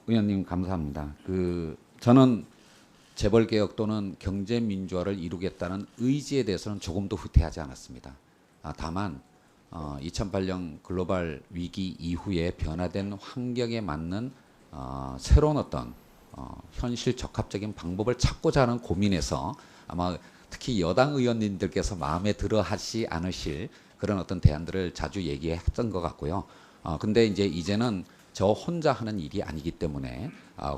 의원님 감사합니다. 저는 재벌개혁 또는 경제민주화를 이루겠다는 의지에 대해서는 조금도 후퇴하지 않았습니다. 다만 2008년 글로벌 위기 이후에 변화된 환경에 맞는 새로운 어떤 현실 적합적인 방법을 찾고자 하는 고민에서 아마 특히 여당 의원님들께서 마음에 들어 하지 않으실 그런 어떤 대안들을 자주 얘기했던 것 같고요. 근데 이제는 저 혼자 하는 일이 아니기 때문에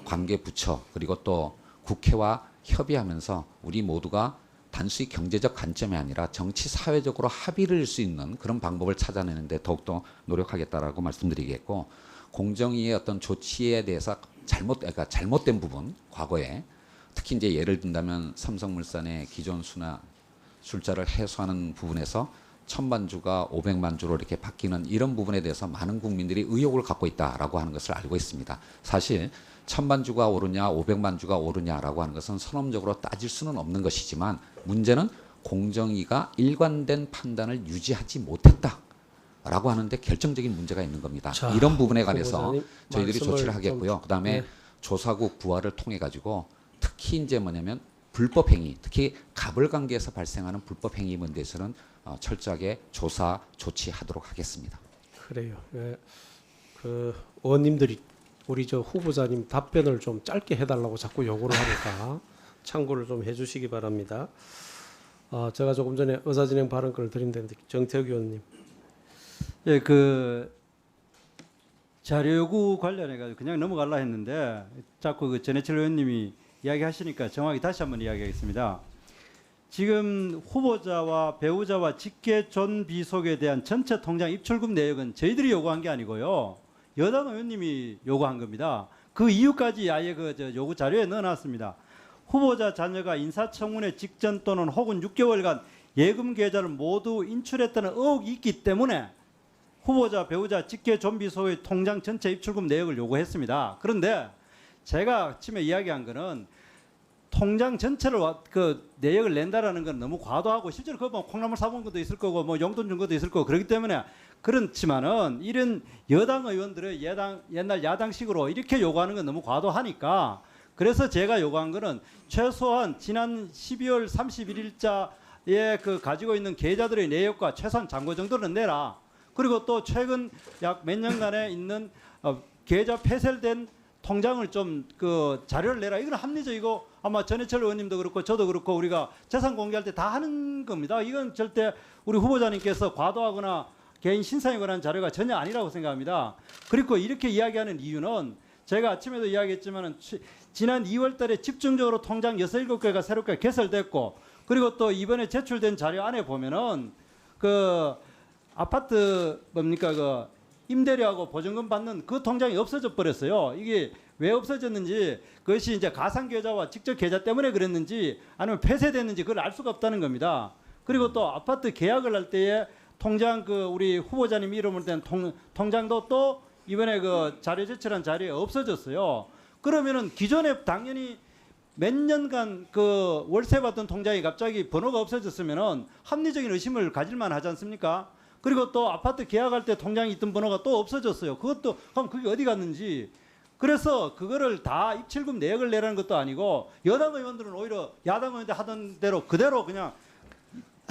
관계 부처 그리고 또 국회와 협의하면서 우리 모두가 단순히 경제적 관점이 아니라 정치 사회적으로 합의를 할 수 있는 그런 방법을 찾아내는데 더욱더 노력하겠다라고 말씀드리겠고, 공정위의 어떤 조치에 대해서 그러니까 잘못된 부분 과거에 특히 이제 예를 든다면 삼성물산의 기존 술자를 해소하는 부분에서 1000만 주가 500만 주로 이렇게 바뀌는 이런 부분에 대해서 많은 국민들이 의혹을 갖고 있다라고 하는 것을 알고 있습니다. 사실 1000만 주가 오르냐 500만 주가 오르냐라고 하는 것은 선언적으로 따질 수는 없는 것이지만 문제는 공정위가 일관된 판단을 유지하지 못했다라고 하는데 결정적인 문제가 있는 겁니다. 자, 이런 부분에 관해서 저희들이 말씀을 조치를 하겠고요. 그다음에 네. 조사국 부활을 통해 가지고 특히 이제 뭐냐면 불법 행위, 특히 갑을 관계에서 발생하는 불법 행위에 대해서는 철저하게 조사 조치하도록 하겠습니다. 그래요. 네. 의원님들이 우리 저 후보자님 답변을 좀 짧게 해달라고 자꾸 요구를 하니까 참고를 좀 해주시기 바랍니다. 제가 조금 전에 의사진행 발언권을 드린다는데 정태욱 의원님. 예, 자료 요구 관련해 가지고 그냥 넘어갈라 했는데 자꾸 전해철 의원님이 이야기하시니까 정확히 다시 한번 이야기하겠습니다. 지금 후보자와 배우자와 직계 존 비속에 대한 전체 통장 입출금 내역은 저희들이 요구한 게 아니고요. 여당 의원님이 요구한 겁니다. 그 이유까지 아예 요구 자료에 넣어놨습니다. 후보자 자녀가 인사청문회 직전 또는 혹은 6개월간 예금 계좌를 모두 인출했다는 의혹이 있기 때문에 후보자, 배우자, 직계 존 비속의 통장 전체 입출금 내역을 요구했습니다. 그런데 제가 아침에 이야기한 거는 통장 전체를 내역을 낸다라는 건 너무 과도하고 실제로 그거 뭐 콩나물 사본 것도 있을 거고 뭐 용돈 준 것도 있을 거고 그렇기 때문에 그렇지만은 이런 여당 의원들의 옛날 야당식으로 이렇게 요구하는 건 너무 과도하니까 그래서 제가 요구한 거는 최소한 지난 12월 31일자에 가지고 있는 계좌들의 내역과 최소한 잔고 정도는 내라. 그리고 또 최근 약 몇 년간에 있는 계좌 폐쇄된 통장을 좀 자료를 내라. 이건 합리적이고 아마 전해철 의원님도 그렇고 저도 그렇고 우리가 재산 공개할 때 다 하는 겁니다. 이건 절대 우리 후보자님께서 과도하거나 개인 신상에 관한 자료가 전혀 아니라고 생각합니다. 그리고 이렇게 이야기하는 이유는 제가 아침에도 이야기했지만 지난 2월 달에 집중적으로 통장 6, 7개가 새롭게 개설됐고 그리고 또 이번에 제출된 자료 안에 보면은 아파트 임대료하고 보증금 받는 그 통장이 없어져 버렸어요. 이게 왜 없어졌는지 그것이 이제 가상 계좌와 직접 계좌 때문에 그랬는지 아니면 폐쇄됐는지 그걸 알 수가 없다는 겁니다. 그리고 또 아파트 계약을 할 때에 통장 우리 후보자님 이름으로 된 통장도 또 이번에 자료 제출한 자리에 없어졌어요. 그러면은 기존에 당연히 몇 년간 월세 받던 통장이 갑자기 번호가 없어졌으면은 합리적인 의심을 가질만 하지 않습니까? 그리고 또 아파트 계약할 때 통장에 있던 번호가 또 없어졌어요. 그럼 그게 어디 갔는지. 그래서 그거를 다 입출금 내역을 내라는 것도 아니고 여당 의원들은 오히려 야당 의원들 하던 대로 그대로 그냥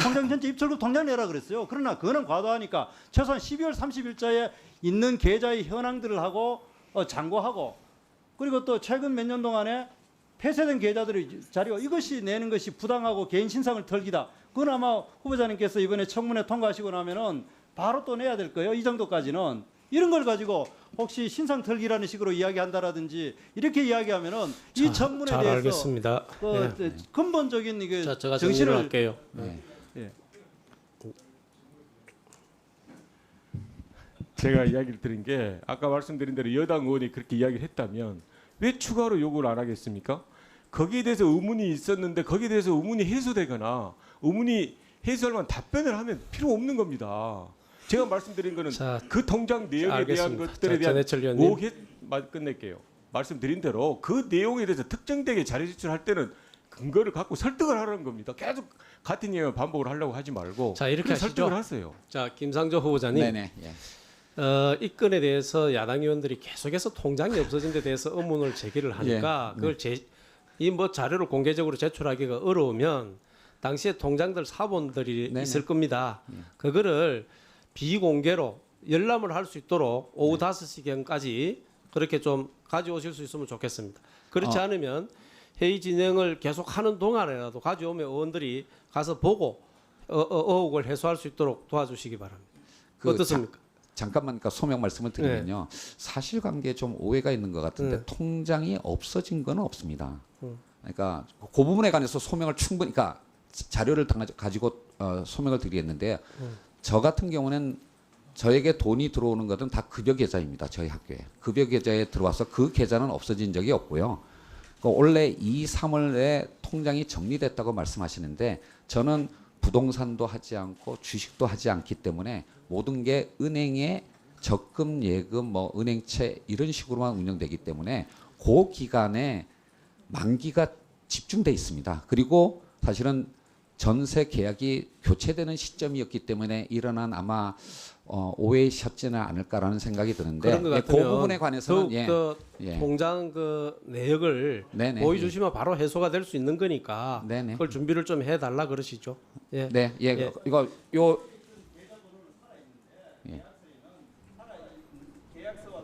통장 전체 입출금 통장 내라 그랬어요. 그러나 그거는 과도하니까 최소한 12월 30일자에 있는 계좌의 현황들을 하고 잔고하고 그리고 또 최근 몇 년 동안에 폐쇄된 계좌들의 자료 이것이 내는 것이 부당하고 개인 신상을 털기다. 그건 아마 후보자님께서 이번에 청문회 통과하시고 나면은 바로 또 내야 될 거예요. 이 정도까지는. 이런 걸 가지고 혹시 신상 털기라는 식으로 이야기한다라든지 이렇게 이야기하면은 이 청문회에 잘 대해서 알겠습니다. 근본적인 이게 제가 정신을 할게요. 예. 제가 이야기를 드린 게 아까 말씀드린 대로 여당 의원이 그렇게 이야기를 했다면 왜 추가로 요구를 안 하겠습니까? 거기에 대해서 의문이 있었는데 거기에 대해서 의문이 해소되거나 의문이 해소할 답변을 하면 필요 없는 겁니다. 제가 말씀드린 거는 그 통장 내역에 알겠습니다. 대한 것들에 대한 전해철 의원님. 끝낼게요. 말씀드린 대로 그 내용에 대해서 특정되게 자료 제출할 때는 근거를 갖고 설득을 하라는 겁니다. 계속 같은 이야기만 반복을 하려고 하지 말고 자, 이렇게 하시죠. 설득을 하세요. 자, 김상조 후보자님. 네네. 예. 이 건에 대해서 야당 의원들이 계속해서 통장이 없어진 데 대해서 의문을 제기를 하니까 그걸 이 뭐 자료를 공개적으로 제출하기가 어려우면 당시에 통장들 사본들이 네네. 있을 겁니다. 그거를 비공개로 열람을 할 수 있도록 오후 5시경까지 그렇게 좀 가져오실 수 있으면 좋겠습니다. 그렇지 않으면 회의 진행을 계속하는 동안에라도 가져오면 의원들이 가서 보고 의혹을 해소할 수 있도록 도와주시기 바랍니다. 그 어떻습니까? 잠깐만 그러니까 소명 말씀을 드리면요. 사실관계에 좀 오해가 있는 것 같은데 통장이 없어진 건 없습니다. 그러니까 그 부분에 관해서 소명을 충분히 그러니까 자료를 가지고 소명을 드리겠는데 저 같은 경우는 저에게 돈이 들어오는 것은 다 급여 계좌입니다. 저희 학교에. 급여 계좌에 들어와서 그 계좌는 없어진 적이 없고요. 원래 2, 3월에 통장이 정리됐다고 말씀하시는데 저는 부동산도 하지 않고 주식도 하지 않기 때문에 모든 게 은행에 적금, 예금, 뭐 은행채 이런 식으로만 운영되기 때문에 그 기간에 만기가 집중돼 있습니다. 그리고 사실은 전세 계약이 교체되는 시점이었기 때문에 일어난 아마 오해셨지는 않을까라는 생각이 드는데 그런 것 그 같으면 부분에 관해서는 더욱 예. 통장 그 내역을 네네. 보여주시면 바로 해소가 될 수 있는 거니까 네네. 그걸 준비를 좀 해달라 그러시죠. 예. 네, 예, 예. 이거 요 계약서와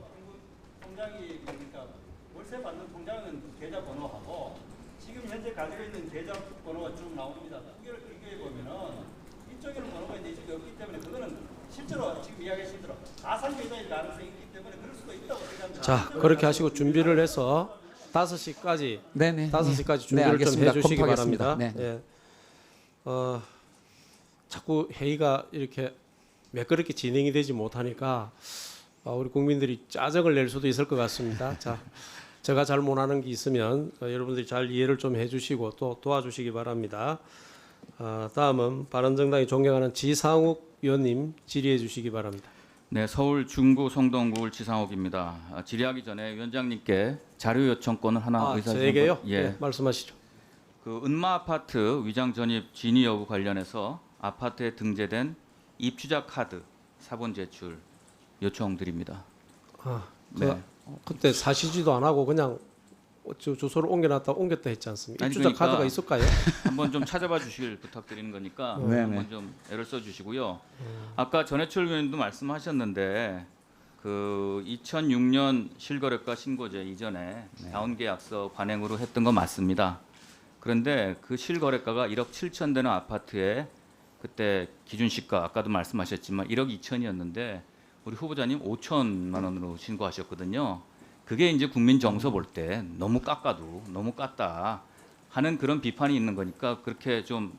통장이 그러니까 월세 받는 통장은 계좌 번호하고 지금 현재 가지고 있는 계좌 번호가 쭉 나옵니다. 두 개를 비교해 보면은 이쪽에는 번호가 이제 이쪽에 없기 때문에 그거는 실제로 지금 이야기하신 대로 가상 계좌일 가능성이 있기 때문에 그럴 수도 있다고 생각합니다. 자, 그렇게 하시고 준비를 해서 5시까지 네네. 5시까지 네, 준비를 좀 알겠습니다. 해주시기 검토하겠습니다. 바랍니다. 네. 예. 자꾸 회의가 이렇게 매끄럽게 진행이 되지 못하니까 우리 국민들이 짜증을 낼 수도 있을 것 같습니다. 자, 제가 잘 못하는 게 있으면 여러분들이 잘 이해를 좀 해주시고 또 도와주시기 바랍니다. 다음은 바른정당이 존경하는 지상욱 의원님 질의해 주시기 바랍니다. 네, 서울 중구 성동구 지상욱입니다. 질의하기 전에 위원장님께 자료 요청권을 하나 의사진행. 저에게요? 예. 네, 말씀하시죠. 그 은마 아파트 위장 전입 진위 여부 관련해서 아파트에 등재된 입주자 카드 사본 제출 요청드립니다. 네. 그때 사시지도 안 하고 그냥 주소를 옮겨놨다 옮겼다 했지 않습니까? 아니, 입주자 그러니까 카드가 있을까요? 한번 좀 찾아봐 주시길 부탁드리는 거니까 네네. 한번 좀 애를 써 주시고요. 아까 전해철 의원님도 말씀하셨는데 그 2006년 실거래가 신고제 이전에 자원계약서 관행으로 했던 거 맞습니다. 그런데 그 실거래가가 1억 7천 되는 아파트에 그때 기준시가 아까도 말씀하셨지만 1억 2천이었는데 우리 후보자님 5천만 원으로 신고하셨거든요. 그게 이제 국민 정서 볼 때 너무 깎다 하는 그런 비판이 있는 거니까 그렇게 좀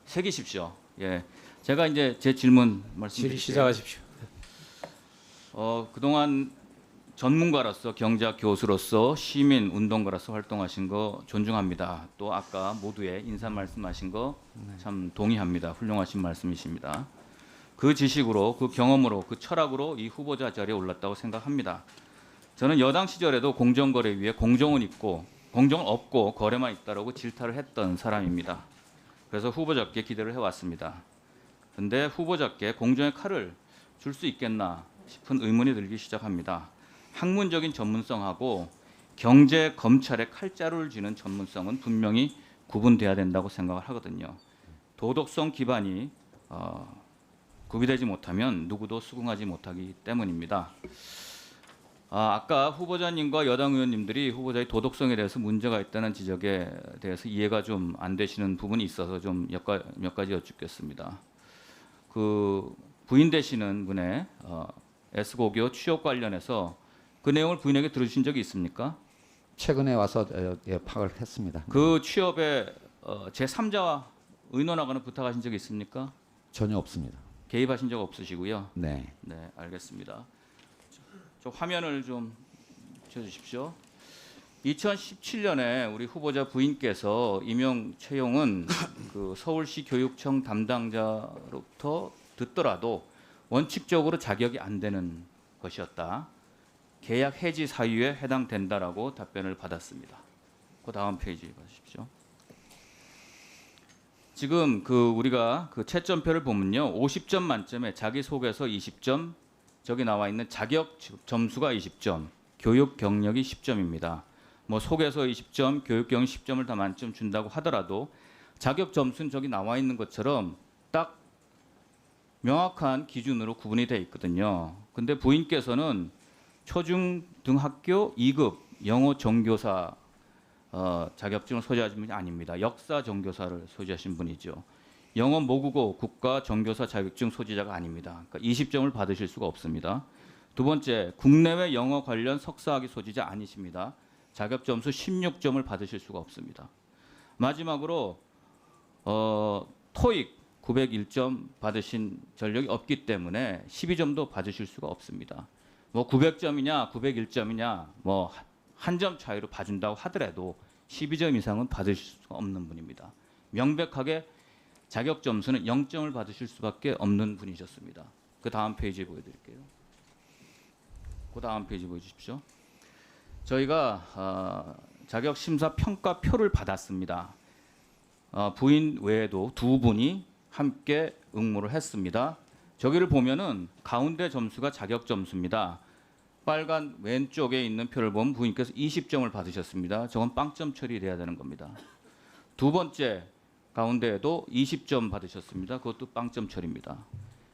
새기십시오. 예, 제가 이제 제 질문 질의 말씀드릴게요. 시작하십시오. 그동안 전문가로서 경제학 교수로서 시민 운동가로서 활동하신 거 존중합니다. 또 아까 모두의 인사 말씀하신 거 참 동의합니다. 훌륭하신 말씀이십니다. 그 지식으로 그 경험으로 그 철학으로 이 후보자 자리에 올랐다고 생각합니다. 저는 여당 시절에도 공정거래 위에 공정은 없고 거래만 있다라고 질타를 했던 사람입니다. 그래서 후보자께 기대를 해왔습니다. 그런데 후보자께 공정의 칼을 줄 수 있겠나 싶은 의문이 들기 시작합니다. 학문적인 전문성하고 경제 검찰의 칼자루를 쥐는 전문성은 분명히 구분돼야 된다고 생각을 하거든요. 도덕성 기반이 구비되지 못하면 누구도 수긍하지 못하기 때문입니다. 아까 후보자님과 여당 의원님들이 후보자의 도덕성에 대해서 문제가 있다는 지적에 대해서 이해가 좀 안 되시는 부분이 있어서 좀 몇 가지 여쭙겠습니다. 그 부인 되시는 분의 S고교 취업 관련해서 그 내용을 부인에게 들으신 적이 있습니까? 최근에 와서 파악을 했습니다. 그 취업에 제3자와 의논하거나 부탁하신 적이 있습니까? 전혀 없습니다. 개입하신 적 없으시고요. 네. 네, 알겠습니다. 저 화면을 좀 쳐주십시오. 2017년에 우리 후보자 부인께서 임용 채용은 그 서울시 교육청 담당자로부터 듣더라도 원칙적으로 자격이 안 되는 것이었다. 계약 해지 사유에 해당된다라고 답변을 받았습니다. 그 다음 페이지 보십시오. 지금 그 우리가 그 채점표를 보면요, 50점 만점에 자기 소개서 20점, 저기 나와 있는 자격 점수가 20점, 교육 경력이 10점입니다. 뭐 속에서 20점, 교육 경력 10점을 다 만점 준다고 하더라도 자격 점수는 저기 나와 있는 것처럼 딱 명확한 기준으로 구분이 되어 있거든요. 근데 부인께서는 초중등학교 2급 영어 정교사 자격증을 소지하신 분이 아닙니다. 역사 정교사를 소지하신 분이죠. 영어 모국어 국가 정교사 자격증 소지자가 아닙니다. 그러니까 20점을 받으실 수가 없습니다. 두 번째, 국내외 영어 관련 석사학위 소지자 아니십니다. 자격 점수 16점을 받으실 수가 없습니다. 마지막으로 토익 901점 받으신 전력이 없기 때문에 12점도 받으실 수가 없습니다. 뭐 900점이냐 901점이냐 뭐 한 점 차이로 봐준다고 하더라도 12점 이상은 받으실 수가 없는 분입니다. 명백하게 자격 점수는 0점을 받으실 수밖에 없는 분이셨습니다. 그 다음 페이지 보여드릴게요. 그 다음 페이지 보여주십시오. 저희가 자격 심사 평가표를 받았습니다. 부인 외에도 두 분이 함께 응모를 했습니다. 저기를 보면은 가운데 점수가 자격 점수입니다. 빨간 왼쪽에 있는 표를 보면 부인께서 20점을 받으셨습니다. 저건 빵점 처리돼야 되는 겁니다. 두 번째 가운데에도 20점 받으셨습니다. 그것도 빵점 처리입니다.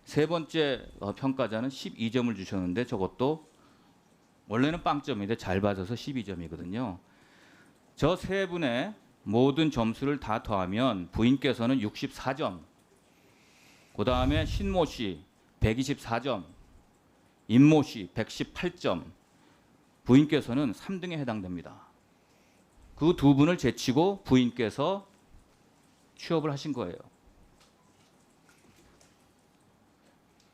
세 번째 평가자는 12점을 주셨는데 저것도 원래는 빵점인데 잘 받아서 12점이거든요. 저 세 분의 모든 점수를 다 더하면 부인께서는 64점, 그 다음에 신모 씨 124점, 임모 씨 118점, 부인께서는 3등에 해당됩니다. 그 두 분을 제치고 부인께서 취업을 하신 거예요.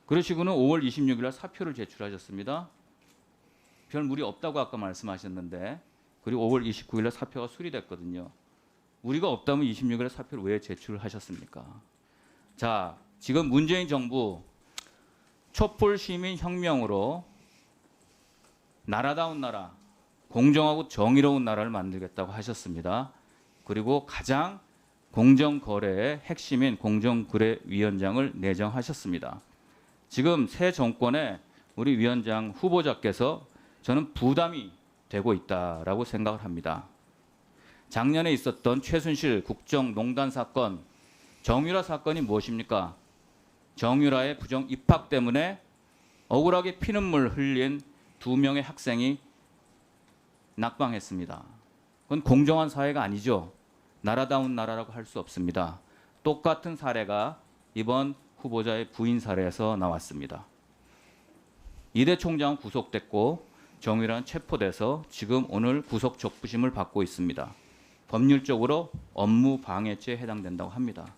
그러시고는 5월 26일 날 사표를 제출하셨습니다. 별 무리 없다고 아까 말씀하셨는데, 그리고 5월 29일 날 사표가 수리됐거든요. 무리가 없다면 26일에 사표를 왜 제출하셨습니까? 자, 지금 문재인 정부 촛불 시민 혁명으로 나라다운 나라, 공정하고 정의로운 나라를 만들겠다고 하셨습니다. 그리고 가장 공정거래의 핵심인 공정거래위원장을 내정하셨습니다. 지금 새 정권의 우리 위원장 후보자께서 저는 부담이 되고 있다라고 생각을 합니다. 작년에 있었던 최순실 국정농단 사건, 정유라 사건이 무엇입니까? 정유라의 부정 입학 때문에 억울하게 피눈물 흘린 2명의 학생이 낙방했습니다. 그건 공정한 사회가 아니죠. 나라다운 나라라고 할 수 없습니다. 똑같은 사례가 이번 후보자의 부인 사례에서 나왔습니다. 이대 총장은 구속됐고 정유라는 체포돼서 지금 오늘 구속 적부심을 받고 있습니다. 법률적으로 업무 방해죄에 해당된다고 합니다.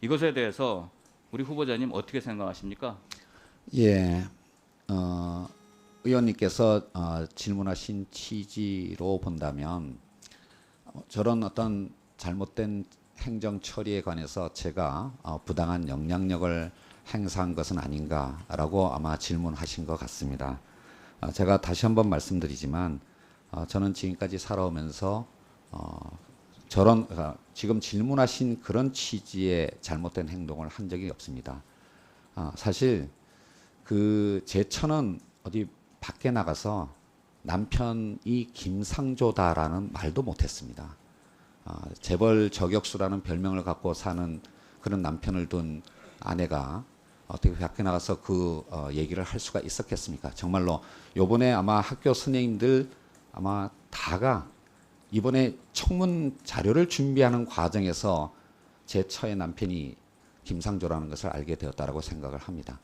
이것에 대해서 우리 후보자님 어떻게 생각하십니까? 예, 의원님께서 질문하신 취지로 본다면 저런 어떤 잘못된 행정 처리에 관해서 제가 부당한 영향력을 행사한 것은 아닌가라고 아마 질문하신 것 같습니다. 제가 다시 한번 말씀드리지만 저는 지금까지 살아오면서 저런 지금 질문하신 그런 취지의 잘못된 행동을 한 적이 없습니다. 사실 그 제처는 어디 밖에 나가서 남편이 김상조다라는 말도 못했습니다. 재벌 저격수라는 별명을 갖고 사는 그런 남편을 둔 아내가 어떻게 밖에 나가서 그 얘기를 할 수가 있었겠습니까? 정말로 요번에 아마 학교 선생님들 아마 다가 이번에 청문 자료를 준비하는 과정에서 제 처의 남편이 김상조라는 것을 알게 되었다라고 생각을 합니다.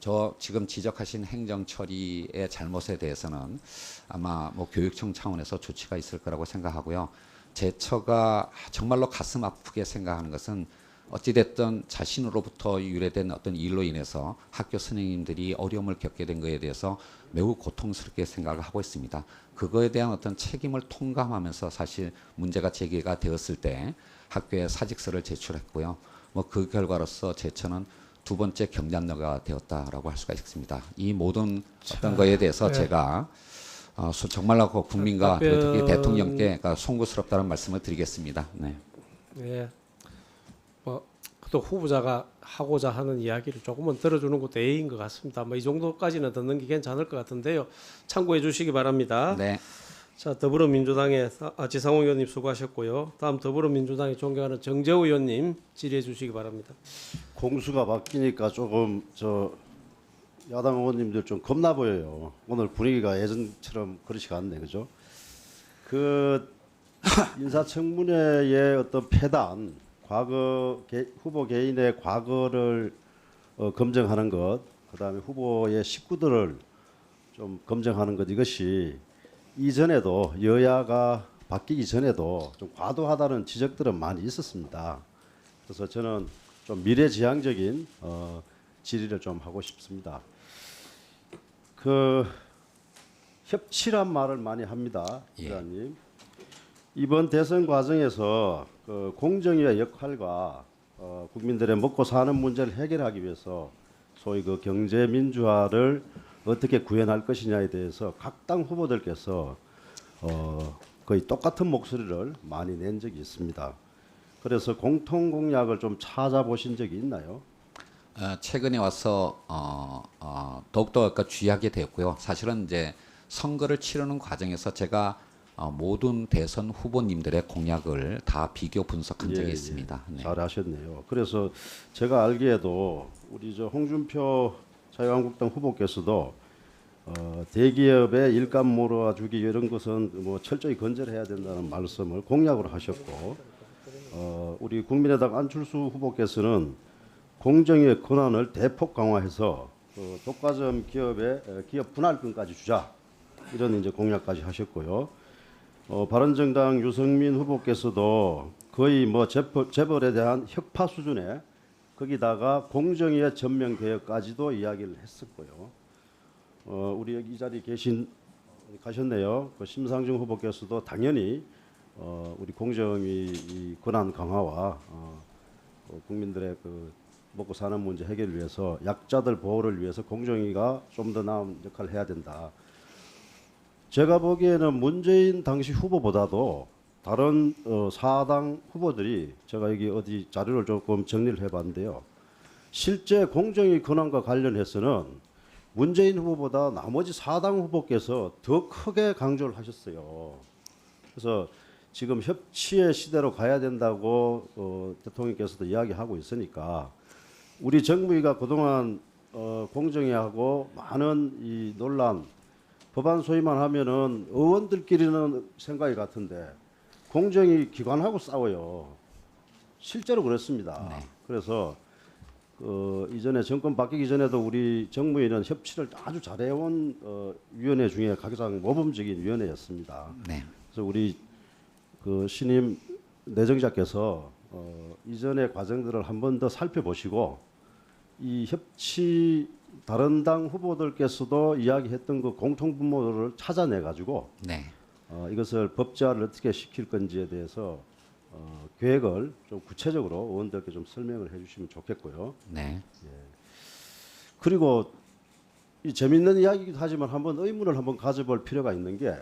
저 지금 지적하신 행정 처리의 잘못에 대해서는 아마 뭐 교육청 차원에서 조치가 있을 거라고 생각하고요. 제 처가 정말로 가슴 아프게 생각하는 것은 어찌됐든 자신으로부터 유래된 어떤 일로 인해서 학교 선생님들이 어려움을 겪게 된 것에 대해서 매우 고통스럽게 생각을 하고 있습니다. 그거에 대한 어떤 책임을 통감하면서 사실 문제가 제기가 되었을 때 학교에 사직서를 제출했고요. 뭐 그 결과로서 제처는 두 번째 경단녀가 되었다라고 할 수가 있습니다. 이 모든 어떤 거에 대해서 제가 정말로 국민과 특히 대통령께 송구스럽다는 말씀을 드리겠습니다. 네. 네. 뭐 또 후보자가 하고자 하는 이야기를 조금은 들어주는 것도 예의인 것 같습니다. 뭐 이 정도까지는 듣는 게 괜찮을 것 같은데요. 참고해 주시기 바랍니다. 네. 자, 더불어민주당의 지상호 의원님 수고하셨고요. 다음 더불어민주당의 존경하는 정재호 의원님 질의해 주시기 바랍니다. 공수가 바뀌니까 조금 야당 의원님들 좀 겁나 보여요. 오늘 분위기가 예전처럼 그렇지가 않네, 그죠? 그 인사청문회의 어떤 폐단, 과거 후보 개인의 과거를 검증하는 것, 그다음에 후보의 식구들을 좀 검증하는 것, 이것이 이전에도 여야가 바뀌기 전에도 좀 과도하다는 지적들은 많이 있었습니다. 그래서 저는 좀 미래지향적인 질의를 좀 하고 싶습니다. 그 협치란 말을 많이 합니다, 의원님. 이번 대선 과정에서 그 공정위의 역할과 국민들의 먹고 사는 문제를 해결하기 위해서 소위 그 경제 민주화를 어떻게 구현할 것이냐에 대해서 각 당 후보들께서 거의 똑같은 목소리를 많이 낸 적이 있습니다. 그래서 공통 공약을 좀 찾아보신 적이 있나요? 최근에 와서 더욱더 주의하게 되었고요. 사실은 이제 선거를 치르는 과정에서 제가 모든 대선 후보님들의 공약을 다 비교 분석한 적이 있습니다. 네. 잘하셨네요. 그래서 제가 알기에도 우리 홍준표 자유한국당 후보께서도 대기업의 일감 몰아주기 이런 것은 뭐 철저히 건절해야 된다는 말씀을 공약으로 하셨고, 우리 국민의당 안철수 후보께서는 공정의 권한을 대폭 강화해서 독과점 기업의 기업 분할금까지 주자, 이런 이제 공약까지 하셨고요. 바른정당 유승민 후보께서도 거의 뭐 재벌에 대한 혁파 수준의, 거기다가 공정위의 전면 개혁까지도 이야기를 했었고요. 우리 여기 이 자리에 가셨네요. 그 심상정 후보께서도 당연히 우리 공정위 권한 강화와 국민들의 그 먹고 사는 문제 해결을 위해서, 약자들 보호를 위해서 공정위가 좀 더 나은 역할을 해야 된다. 제가 보기에는 문재인 당시 후보보다도 다른 사당 후보들이, 제가 여기 어디 자료를 조금 정리를 해봤는데요, 실제 공정위 권한과 관련해서는 문재인 후보보다 나머지 사당 후보께서 더 크게 강조를 하셨어요. 그래서 지금 협치의 시대로 가야 된다고 대통령께서도 이야기하고 있으니까, 우리 정부가 그동안 공정위하고 많은 이 논란, 법안 소위만 하면은 의원들끼리는 생각이 같은데 공정위 기관하고 싸워요. 실제로 그렇습니다. 네. 그래서 이전에 정권 바뀌기 전에도 우리 정부에는 협치를 아주 잘해온 위원회 중에 가장 모범적인 위원회였습니다. 네. 그래서 우리 그 신임 내정자께서 이전의 과정들을 한 번 더 살펴보시고, 이 협치 다른 당 후보들께서도 이야기했던 그 공통 분모를 찾아내 가지고 네. 이것을 법제화를 어떻게 시킬 건지에 대해서 계획을 좀 구체적으로 의원들께 좀 설명을 해주시면 좋겠고요. 네. 그리고 이 재밌는 이야기이기도 하지만 한번 의문을 한번 가져볼 필요가 있는 게,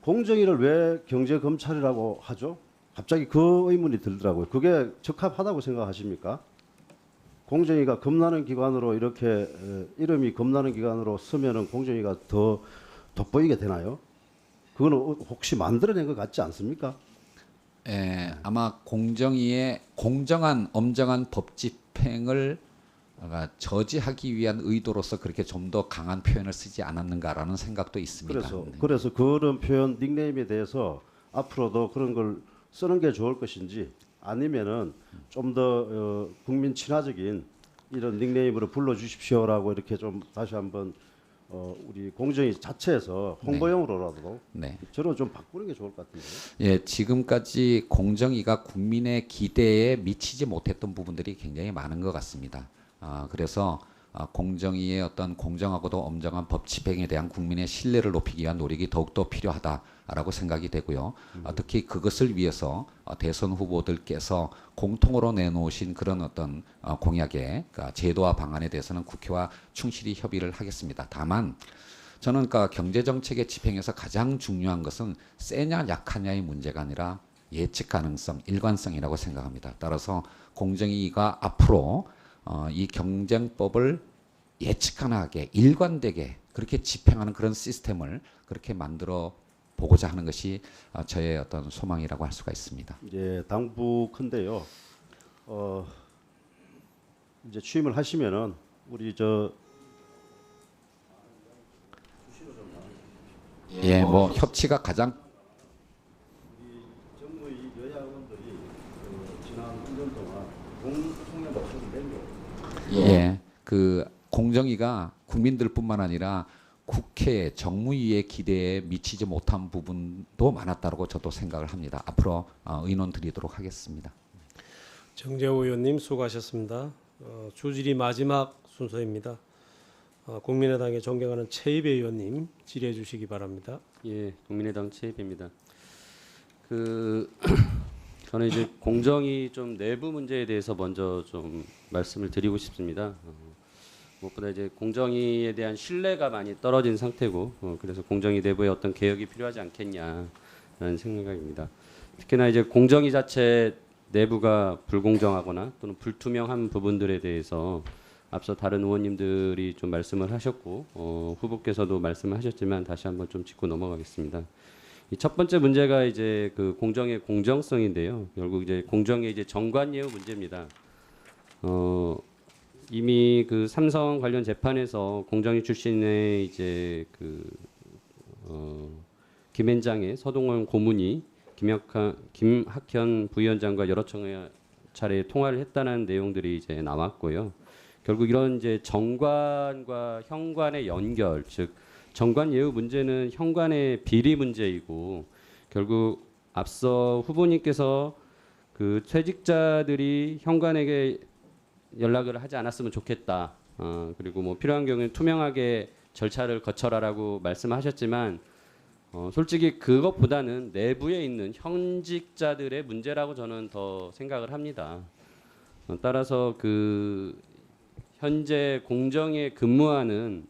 공정위를 왜 경제검찰이라고 하죠? 갑자기 그 의문이 들더라고요. 그게 적합하다고 생각하십니까? 공정위가 겁나는 기관으로, 이렇게 이름이 겁나는 기관으로 쓰면은 공정위가 더 돋보이게 되나요? 그거는 혹시 만들어낸 것 같지 않습니까? 아마 공정위의 공정한 엄정한 법 집행을 저지하기 위한 의도로서 그렇게 좀 더 강한 표현을 쓰지 않았는가라는 생각도 있습니다. 그래서 그런 표현 닉네임에 대해서 앞으로도 그런 걸 쓰는 게 좋을 것인지, 아니면은 좀 더 국민 친화적인 이런 닉네임으로 불러주십시오라고 이렇게 좀 다시 한번 우리 공정위 자체에서 홍보용으로라도 네. 저는 좀 바꾸는 게 좋을 것 같은데요. 예, 지금까지 공정위가 국민의 기대에 미치지 못했던 부분들이 굉장히 많은 것 같습니다. 그래서 공정위의 어떤 공정하고도 엄정한 법 집행에 대한 국민의 신뢰를 높이기 위한 노력이 더욱더 필요하다라고 생각이 되고요. 특히 그것을 위해서 대선 후보들께서 공통으로 내놓으신 그런 어떤 공약의 제도와 방안에 대해서는 국회와 충실히 협의를 하겠습니다. 다만 저는 경제 정책의 집행에서 가장 중요한 것은 세냐 약하냐의 문제가 아니라 예측 가능성, 일관성이라고 생각합니다. 따라서 공정위가 앞으로 이 경쟁법을 예측 가능하게 일관되게 그렇게 집행하는 그런 시스템을 그렇게 만들어 보고자 하는 것이 저의 어떤 소망이라고 할 수가 있습니다. 이제 당부컨대요. 이제 취임을 하시면은 우리 예, 뭐 협치가 가장 정부의 여야 의원들이 지난 1년 동안 공통의 목소리를 낸 게. 예, 그 공정위가 국민들뿐만 아니라 국회 정무위의 기대에 미치지 못한 부분도 많았다고 저도 생각을 합니다. 앞으로 의논 드리도록 하겠습니다. 정재호 의원님 수고하셨습니다. 주질의 마지막 순서입니다. 국민의당에 존경하는 최입배 의원님 질의해 주시기 바랍니다. 예, 국민의당 최입입니다. 저는 이제 공정위 좀 내부 문제에 대해서 먼저 좀 말씀을 드리고 싶습니다. 무엇보다 이제 공정위에 대한 신뢰가 많이 떨어진 상태고, 그래서 공정위 내부에 어떤 개혁이 필요하지 않겠냐라는 생각입니다. 특히나 이제 공정위 자체 내부가 불공정하거나 또는 불투명한 부분들에 대해서 앞서 다른 의원님들이 좀 말씀을 하셨고 후보께서도 말씀을 하셨지만 다시 한번 좀 짚고 넘어가겠습니다. 이 첫 번째 문제가 이제 그 공정의 공정성인데요. 결국 이제 공정의 이제 정관예우 문제입니다. 이미 그 삼성 관련 재판에서 공정위 출신의 이제 김앤장의 서동원 고문이 김학현 부위원장과 여러 차례 통화를 했다는 내용들이 이제 나왔고요. 결국 이런 이제 정관과 현관의 연결, 즉 정관 예우 문제는 현관의 비리 문제이고 결국 앞서 후보님께서 그 퇴직자들이 현관에게 연락을 하지 않았으면 좋겠다. 그리고 뭐 필요한 경우에 투명하게 절차를 거쳐라라고 말씀하셨지만 솔직히 그것보다는 내부에 있는 현직자들의 문제라고 저는 더 생각을 합니다. 따라서 그 현재 공정에 근무하는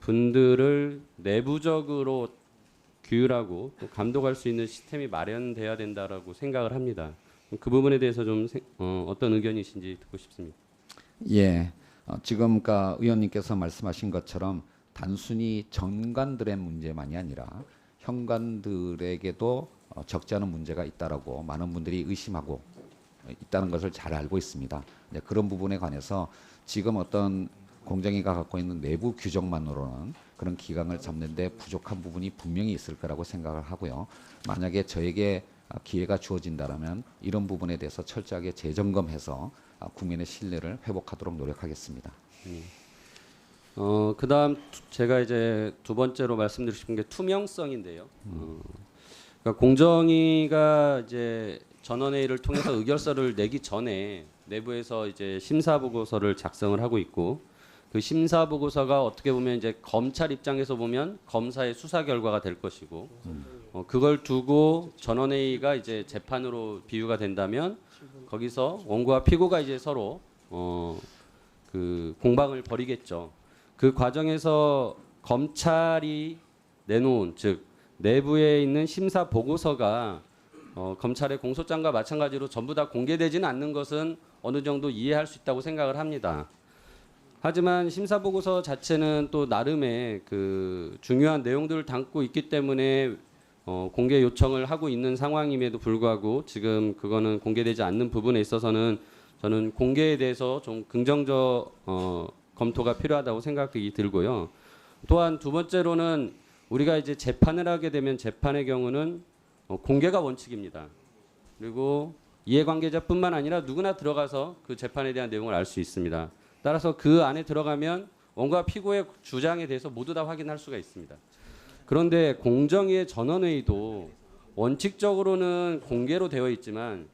분들을 내부적으로 규율하고 또 감독할 수 있는 시스템이 마련돼야 된다라고 생각을 합니다. 그 부분에 대해서 좀 어떤 의견이신지 듣고 싶습니다. 예, 지금 의원님께서 말씀하신 것처럼 단순히 정관들의 문제만이 아니라 현관들에게도 적지 않은 문제가 있다라고 많은 분들이 의심하고 있다는 것을 잘 알고 있습니다. 그런 부분에 관해서 지금 어떤 공정위가 갖고 있는 내부 규정만으로는 그런 기강을 잡는데 부족한 부분이 분명히 있을 거라고 생각을 하고요. 만약에 저에게 기회가 주어진다면 이런 부분에 대해서 철저하게 재점검해서 국민의 신뢰를 회복하도록 노력하겠습니다. 그다음 제가 이제 두 번째로 말씀드리고 싶은 게 투명성인데요. 그러니까 공정위가 이제 전원회의를 통해서 의결서를 내기 전에 내부에서 이제 심사 보고서를 작성을 하고 있고 그 심사 보고서가 어떻게 보면 이제 검찰 입장에서 보면 검사의 수사 결과가 될 것이고 그걸 두고 전원회의가 이제 재판으로 비유가 된다면 거기서 원고와 피고가 이제 서로 그 공방을 벌이겠죠. 그 과정에서 검찰이 내놓은 즉 내부에 있는 심사 보고서가 검찰의 공소장과 마찬가지로 전부 다 공개되지는 않는 것은 어느 정도 이해할 수 있다고 생각을 합니다. 하지만 심사 보고서 자체는 또 나름의 그 중요한 내용들을 담고 있기 때문에 공개 요청을 하고 있는 상황임에도 불구하고 지금 그거는 공개되지 않는 부분에 있어서는 저는 공개에 대해서 좀 긍정적 검토가 필요하다고 생각이 들고요. 또한 두 번째로는 우리가 이제 재판을 하게 되면 재판의 경우는 공개가 원칙입니다. 그리고 이해관계자뿐만 아니라 누구나 들어가서 그 재판에 대한 내용을 알 수 있습니다. 따라서 그 안에 들어가면 원고와 피고의 주장에 대해서 모두 다 확인할 수가 있습니다. 그런데 공정위의 전원회의도 원칙적으로는 공개로 되어 있지만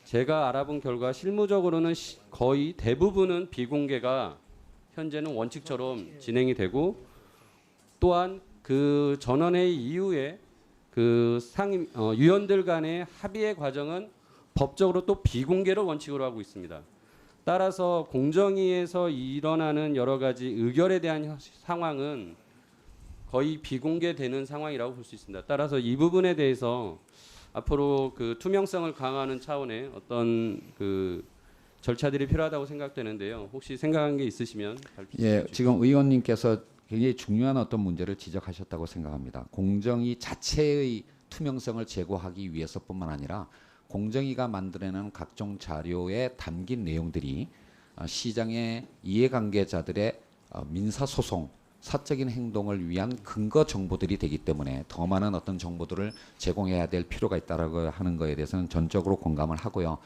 제가 알아본 결과 실무적으로는 거의 대부분은 비공개가 현재는 원칙처럼 진행이 되고 또한 그 전원회의 이후에 그 위원들 간의 합의의 과정은 법적으로 또 비공개를 원칙으로 하고 있습니다. 따라서 공정위에서 일어나는 여러 가지 의결에 대한 상황은 거의 비공개되는 상황이라고 볼 수 있습니다. 따라서 이 부분에 대해서 앞으로 그 투명성을 강화하는 차원의 어떤 그 절차들이 필요하다고 생각되는데요. 혹시 생각한 게 있으시면 발표 예, 주시죠. 지금 의원님께서 굉장히 중요한 어떤 문제를 지적하셨다고 생각합니다. 공정위 자체의 투명성을 제고하기 위해서뿐만 아니라 공정위가 만들어내는 각종 자료에 담긴 내용들이 시장의 이해관계자들의 민사소송, 사적인 행동을 위한 근거 정보들이 되기 때문에 더 많은 어떤 정보들을 제공해야 될 필요가 있다라고 하는 것에 대해서는 전적으로 공감을 하고요.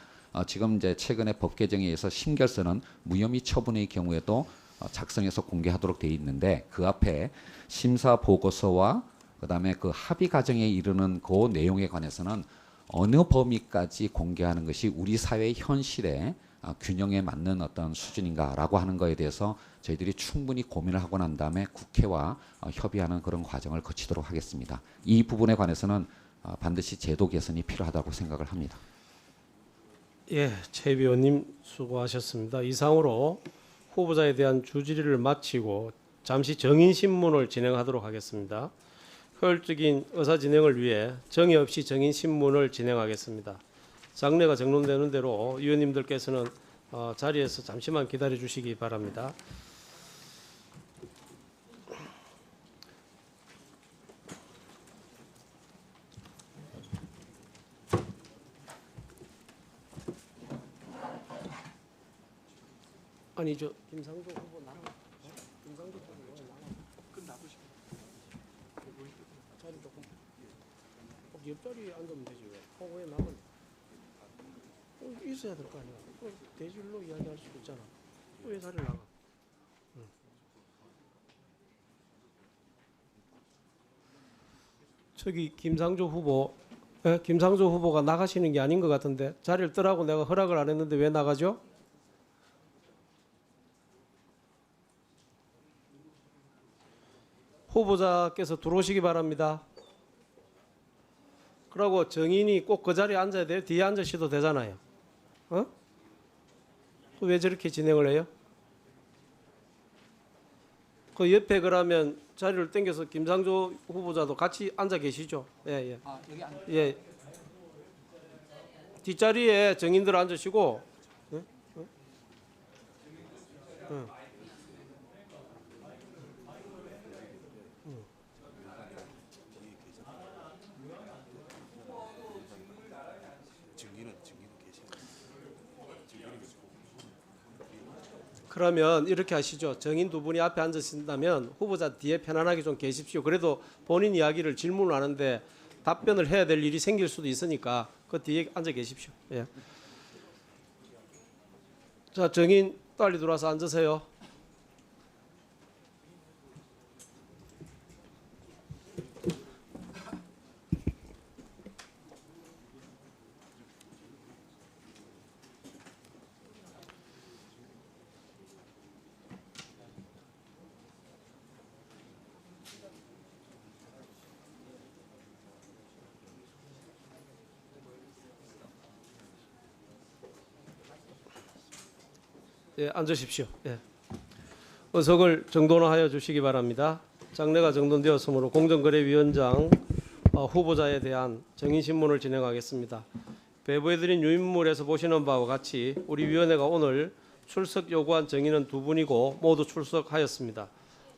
지금 이제 최근에 법 개정에 의해서 심결서는 무혐의 처분의 경우에도 작성해서 공개하도록 되어 있는데 그 앞에 심사 보고서와 그다음에 그 합의 과정에 이르는 그 내용에 관해서는 어느 범위까지 공개하는 것이 우리 사회의 현실에 균형에 맞는 어떤 수준인가라고 하는 것에 대해서 저희들이 충분히 고민을 하고 난 다음에 국회와 협의하는 그런 과정을 거치도록 하겠습니다. 이 부분에 관해서는 반드시 제도 개선이 필요하다고 생각을 합니다. 예, 최 위원님 수고하셨습니다. 이상으로 후보자에 대한 주질의를 마치고 잠시 정인 신문을 진행하도록 하겠습니다. 효율적인 의사 진행을 위해 정의 없이 정인 신문을 진행하겠습니다. 장례가 정론되는 대로 위원님들께서는 자리에서 잠시만 기다려 주시기 바랍니다. 아니 저 김상조 후보 나랑 김상조 후보 나랑 끝나고 싶어. 자리 조금 옆자리에 앉으면 되지 왜? 왜 나는 있어야 될 거 아니야. 대줄로 이야기할 수도 있잖아. 왜 자리를 나가? 응. 저기 김상조 후보, 김상조 후보가 나가시는 게 아닌 것 같은데 자리를 뜨라고 내가 허락을 안 했는데 왜 나가죠? 후보자께서 들어오시기 바랍니다. 그러고 정인이 꼭 그 자리에 앉아야 돼요? 뒤에 앉으셔도 되잖아요. 왜 저렇게 진행을 해요? 그 옆에 그러면 자리를 당겨서 김상조 후보자도 같이 앉아 계시죠? 예, 예. 여기 예. 뒷자리에 정인들 앉으시고. 예? 그러면 이렇게 하시죠. 정인 두 분이 앞에 앉으신다면 후보자 뒤에 편안하게 좀 계십시오. 그래도 본인 이야기를 질문을 하는데 답변을 해야 될 일이 생길 수도 있으니까 그 뒤에 앉아 계십시오. 예. 자, 정인 빨리 들어와서 앉으세요. 예, 앉으십시오. 예. 의석을 정돈하여 주시기 바랍니다. 장례가 정돈되었으므로 공정거래위원장 후보자에 대한 정인신문을 진행하겠습니다. 배부해드린 유인물에서 보시는 바와 같이 우리 위원회가 오늘 출석 요구한 정인은 두 분이고 모두 출석하였습니다.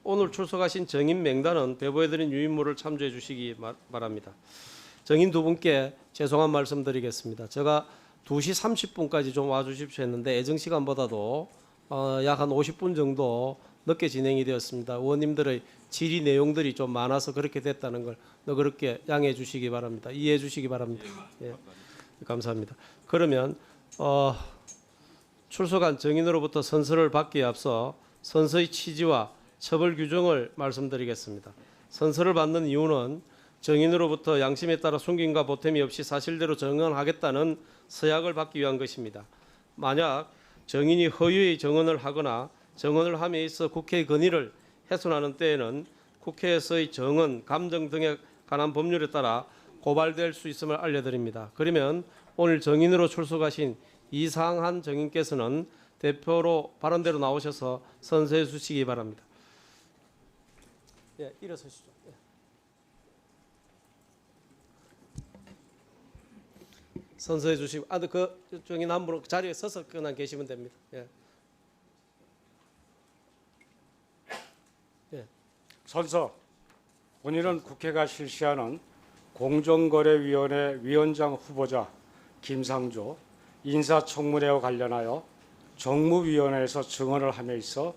오늘 출석하신 정인 명단은 배부해드린 유인물을 참조해 주시기 바랍니다. 정인 두 분께 죄송한 말씀 드리겠습니다. 제가 2시 30분까지 좀 와주십시오 했는데 예정 시간보다도 약 한 50분 정도 늦게 진행이 되었습니다. 의원님들의 질의 내용들이 좀 많아서 그렇게 됐다는 걸 그렇게 양해해 주시기 바랍니다. 이해해 주시기 바랍니다. 예, 감사합니다. 그러면 출석한 정인으로부터 선서를 받기에 앞서 선서의 취지와 처벌 규정을 말씀드리겠습니다. 선서를 받는 이유는 정인으로부터 양심에 따라 숨김과 보탬이 없이 사실대로 정언하겠다는 서약을 받기 위한 것입니다. 만약 정인이 허위의 정언을 하거나 정언을 함에 있어 국회의 건의를 훼손하는 때에는 국회에서의 정언, 감정 등에 관한 법률에 따라 고발될 수 있음을 알려드립니다. 그러면 오늘 정인으로 출석하신 이상한 정인께서는 대표로 발언대로 나오셔서 선서해 주시기 바랍니다. 예, 일어서시죠. 예. 선서해 주시고 그 정인 한 분은 자리에 서서 그냥 계시면 됩니다. 예. 선서 오늘은 국회가 실시하는 공정거래위원회 위원장 후보자 김상조 인사청문회와 관련하여 정무위원회에서 증언을 함에 있어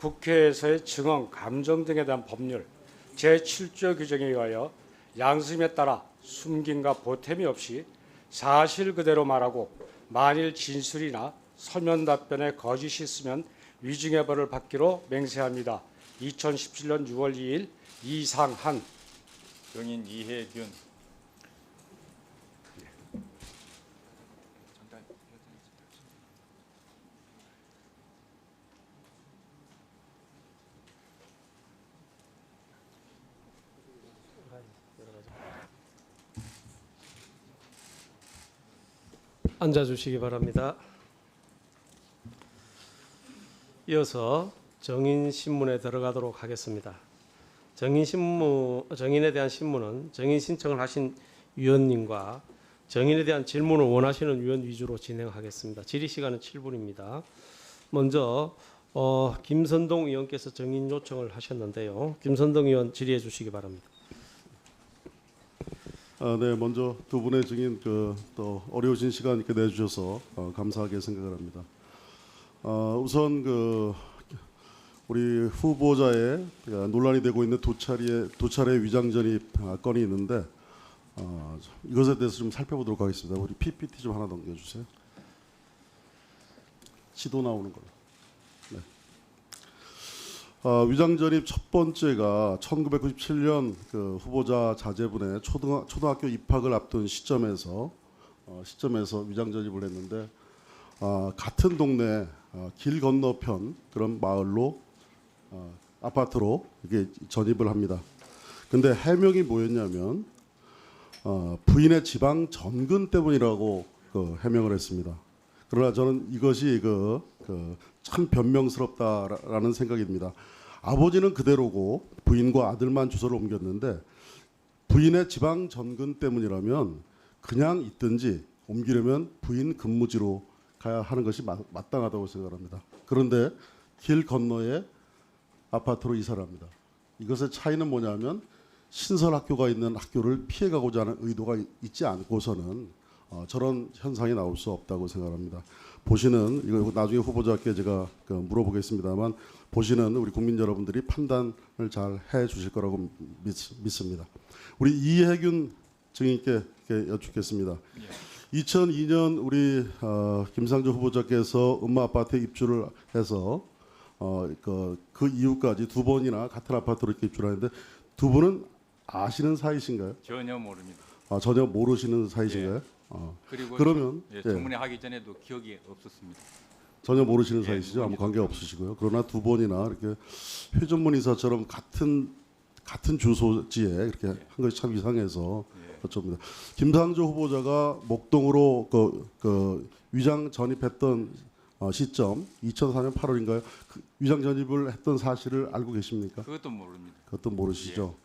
국회에서의 증언 감정 등에 대한 법률 제7조 규정에 의하여 양심에 따라 숨김과 보탬이 없이 사실 그대로 말하고 만일 진술이나 서면 답변에 거짓이 있으면 위증의 벌을 받기로 맹세합니다. 2017년 6월 2일 이상한. 정인 이혜균. 앉아 주시기 바랍니다. 이어서 정인 신문에 들어가도록 하겠습니다. 정인에 대한 신문은 정인 신청을 하신 위원님과 정인에 대한 질문을 원하시는 위원 위주로 진행하겠습니다. 질의 시간은 7분입니다. 먼저 김선동 의원께서 정인 요청을 하셨는데요. 김선동 의원 질의해 주시기 바랍니다. 네, 먼저 두 분의 증인 또 어려우신 시간 이렇게 내주셔서 감사하게 생각을 합니다. 우선 우리 후보자의 논란이 되고 있는 두 차례 위장 전입 건이 있는데 이것에 대해서 좀 살펴보도록 하겠습니다. 우리 PPT 좀 하나 넘겨주세요. 지도 나오는 걸로. 네. 위장 전입 첫 번째가 1997년 후보자 자제분의 초등학교 입학을 앞둔 시점에서 위장 전입을 했는데 같은 동네 길 건너편 그런 마을로 아파트로 이게 전입을 합니다. 근데 해명이 뭐였냐면 부인의 지방 전근 때문이라고 해명을 했습니다. 그러나 저는 이것이 참 변명스럽다라는 생각이 듭니다. 아버지는 그대로고 부인과 아들만 주소를 옮겼는데 부인의 지방 전근 때문이라면 그냥 있든지 옮기려면 부인 근무지로 가야 하는 것이 마땅하다고 생각합니다. 그런데 길 건너에 아파트로 이사를 합니다. 이것의 차이는 뭐냐면 신설 학교가 있는 학교를 피해가고자 하는 의도가 있지 않고서는 저런 현상이 나올 수 없다고 생각합니다. 보시는 이거 나중에 후보자께 제가 물어보겠습니다만 보시는 우리 국민 여러분들이 판단을 잘 해주실 거라고 믿습니다. 우리 이혜균 증인께 여쭙겠습니다. 2002년 우리 김상조 후보자께서 음마 아파트에 입주를 해서 그 이후까지 두 번이나 같은 아파트로 이렇게 입주를 하는데 두 분은 아시는 사이신가요? 전혀 모릅니다. 전혀 모르시는 사이신가요? 그리고 그러면 청문회 하기 전에도 기억이 없었습니다. 전혀 모르시는 사이시죠? 아무 관계 없으시고요. 그러나 두 번이나 이렇게 회전문 이사처럼 같은 주소지에 이렇게 한 것이 참 이상해서 여쭤봅니다. 김상조 후보자가 목동으로 위장 전입했던 시점 2004년 8월인가요? 위장 전입을 했던 사실을 알고 계십니까? 그것도 모릅니다. 그것도 모르시죠.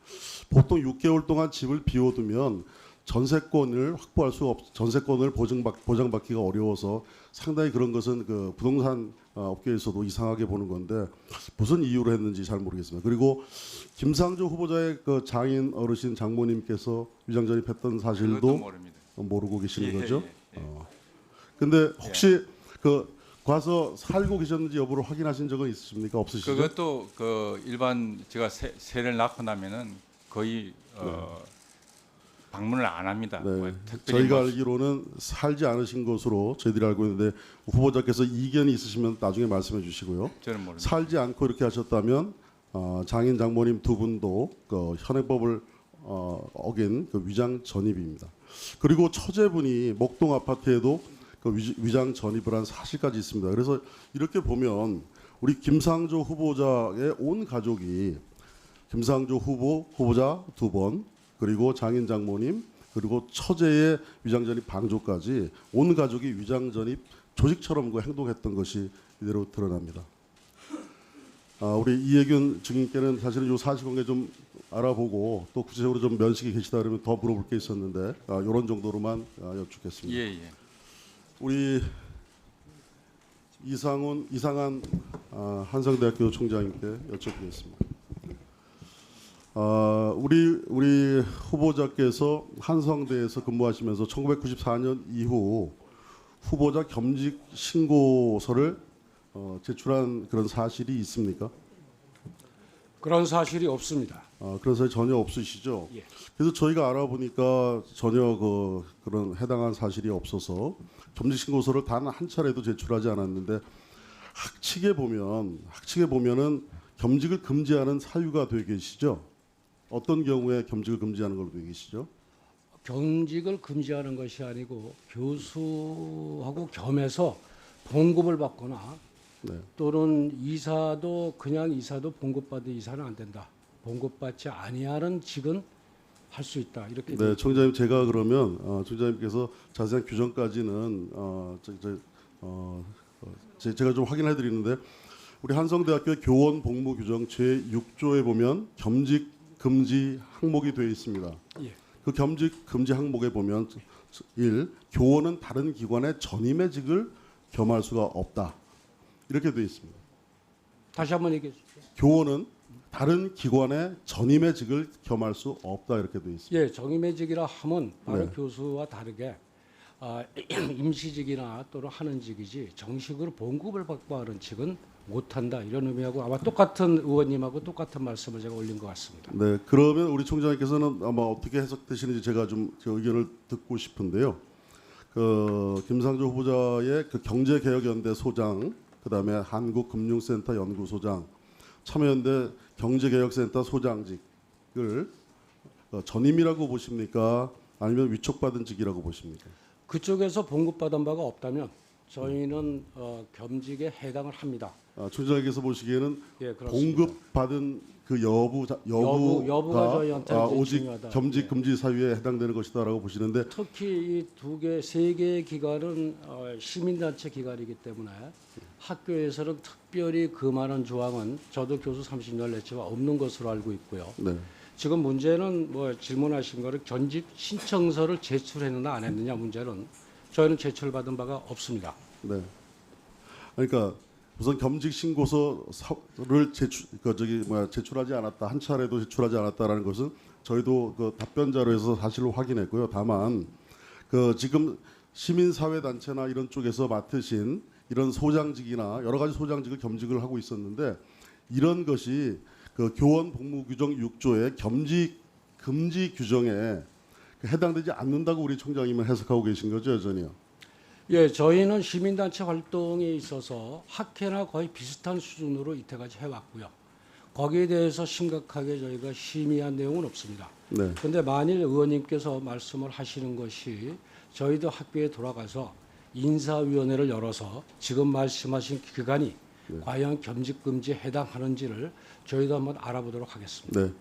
보통 6개월 동안 집을 비워두면 전세권을 확보할 수 전세권을 보장받기가 어려워서 상당히 그런 것은 부동산 업계에서도 이상하게 보는 건데 무슨 이유로 했는지 잘 모르겠습니다. 그리고 김상조 후보자의 장인 어르신 장모님께서 위장 전입했던 사실도 모릅니다. 모르고 계시는 거죠. 예. 근데 혹시 가서 살고 계셨는지 여부를 확인하신 적은 있으십니까? 없으시죠? 그것도 일반 제가 새를 낳고 나면은 거의 방문을 안 합니다. 네. 뭐 특별히 저희가 뭐 알기로는 살지 않으신 것으로 저희들이 알고 있는데 후보자께서 이견이 있으시면 나중에 말씀해 주시고요. 저는 모릅니다. 살지 않고 이렇게 하셨다면 장인 장모님 두 분도 현행법을 어긴 위장 전입입니다. 그리고 처제분이 목동 아파트에도 위장 전입을 한 사실까지 있습니다. 그래서 이렇게 보면 우리 김상조 후보자의 온 가족이 김상조 후보자 두 번, 그리고 장인 장모님, 그리고 처제의 위장 전입 방조까지 온 가족이 위장 전입 조직처럼 행동했던 것이 이대로 드러납니다. 우리 이혜균 증인께는 사실은 이 사실관계 좀 알아보고 또 구체적으로 좀 면식이 계시다 그러면 더 물어볼 게 있었는데 이런 정도로만 여쭙겠습니다. 예, 예. 우리 이상한 한성대학교 총장님께 여쭤보겠습니다. 우리 후보자께서 한성대에서 근무하시면서 1994년 이후 후보자 겸직 신고서를 제출한 그런 사실이 있습니까? 그런 사실이 없습니다. 그런 사실 전혀 없으시죠? 예. 그래서 저희가 알아보니까 전혀 그런 해당한 사실이 없어서 겸직 신고서를 단 한 차례도 제출하지 않았는데 학칙에 보면은 겸직을 금지하는 사유가 되어 계시죠? 어떤 경우에 겸직을 금지하는 걸로 되어 계시죠? 경직을 금지하는 것이 아니고 교수하고 겸해서 봉급을 받거나 네. 또는 이사도 그냥 이사도 봉급받은 이사는 안 된다. 봉급받지 아니하는 직은 할 수 있다. 이렇게. 네, 총장님 제가 그러면 총장님께서 자세한 규정까지는 제가 좀 확인해 드리는데 우리 한성대학교 교원 복무 규정 제6조에 보면 겸직 금지 항목이 되어 있습니다. 예. 그 겸직 금지 항목에 보면 1. 교원은 다른 기관의 전임의직을 겸할 수가 없다. 이렇게 되어 있습니다. 다시 한번 얘기해 주십시오. 교원은 다른 기관의 전임의직을 겸할 수 없다. 이렇게 되어 있습니다. 예, 정임의직이라 하면 바로 네. 교수와 다르게 임시직이나 또는 하는 직이지 정식으로 봉급을 받고 하는 직은 못한다. 이런 의미하고 아마 똑같은 의원님하고 똑같은 말씀을 제가 올린 것 같습니다. 네, 그러면 우리 총장님께서는 아마 어떻게 해석되시는지 제가 좀 제 의견을 듣고 싶은데요. 김상조 후보자의 경제개혁연대 소장, 그다음에 한국금융센터 연구소장, 참여연대 경제개혁센터 소장직을 전임이라고 보십니까? 아니면 위촉받은 직이라고 보십니까? 그쪽에서 봉급받은 바가 없다면 저희는 겸직에 해당을 합니다. 총장님께서 보시기에는 예, 그렇습니다. 봉급받은 그 여부가 저희한테 이제 오직 중요하다. 겸직 예. 금지 사유에 해당되는 것이다라고 보시는데 특히 이 세 개의 기관은 시민단체 기관이기 때문에 학교에서는 특별히 금하는 조항은 저도 교수 30년 냈지만 없는 것으로 알고 있고요. 네. 지금 문제는 뭐 질문하신 거를 겸직 신청서를 제출했느냐 안 했느냐 문제는 저희는 제출받은 바가 없습니다. 네. 그러니까 우선 겸직 신고서를 제출하지 않았다, 한 차례도 제출하지 않았다라는 것은 저희도 그 답변 자료에서 사실로 확인했고요. 다만 지금 시민사회 단체나 이런 쪽에서 맡으신 이런 소장직이나 여러 가지 소장직을 겸직을 하고 있었는데 이런 것이 그 교원 복무 규정 6조의 겸직 금지 규정에 해당되지 않는다고 우리 총장님은 해석하고 계신 거죠, 여전히요? 예, 저희는 시민단체 활동에 있어서 학회나 거의 비슷한 수준으로 이때까지 해왔고요. 거기에 대해서 심각하게 저희가 심의한 내용은 없습니다. 네. 그런데 만일 의원님께서 말씀을 하시는 것이 저희도 학교에 돌아가서 인사위원회를 열어서 지금 말씀하신 기관이 과연 겸직 금지에 해당하는지를 저희도 한번 알아보도록 하겠습니다. 네.